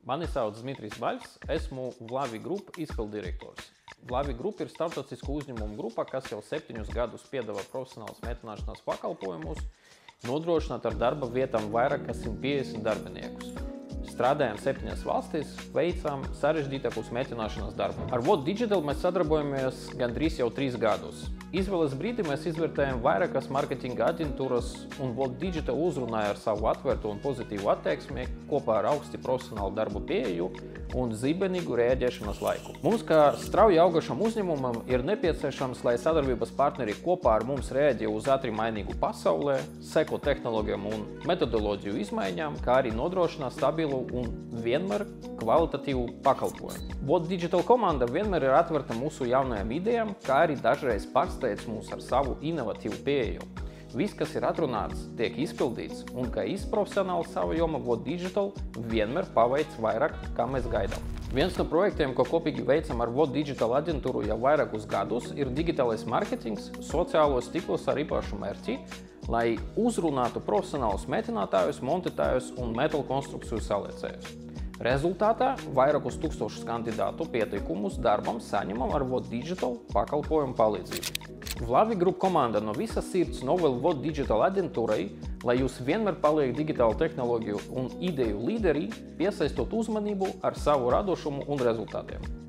Mani sauc Dmitrijs Baļs, esmu Vlavi Group izpilddirektors. Vlavi Group ir starptautisku uzņēmumu grupa, kas jau 7 gadus piedāvā profesionālas metināšanas pakalpojumus, nodrošināt ar darba vietām vairāk kā 150 darbiniekus. Strādājam 7 valstīs, veicam sarežģītākus metināšanas darbus. Ar What Digital mēs sadarbojamies gandrīz jau 3 gadus. Izvēles brīdī mēs izvērtējam vairākas marketinga aģentūras, un What Digital uzrunāja ar savu atvērtu un pozitīvu attieksmi kopā ar augsti profesionālu darbu pieeju un zibenīgu rēģēšanas laiku. Mums, kā strauji augošam uzņēmumam, ir nepieciešams, lai sadarbības partneri kopā ar mums rēģē uz ātri mainīgu pasaulē, seko tehnoloģijām un metodoloģiju izmaiņām, kā arī nodrošināt stabilu un vienmēr kvalitatīvu pakalpojumu. What Digital komanda vienmēr ir atvērta mūsu jaunajām idejām, kā arī dažreiz pārsteidz mūs ar savu inovatīvu pieeju. Viss, kas ir atrunāts, tiek izpildīts, un kā izprofesionāli savu jomu What Digital vienmēr paveic vairāk, kā mēs gaidām. Viens no projektiem, ko kopīgi veicam ar What Digital aģentūru jau vairākus gadus, ir digitālais marketings sociālos tīklos ar īpašu mērķi, lai uzrunātu profesionālus metinātājus, montētājus un metāla konstrukciju saliecējus. Rezultātā vairākus tūkstošus kandidātu pieteikumus darbam saņemam ar What Digital pakalpojumu palīdzību. Vlavi Group komanda no visas sirds novēl What Digital aģentūrai, lai jūs vienmēr paliek digitālu tehnoloģiju un ideju līderi, piesaistot uzmanību ar savu radošumu un rezultātiem.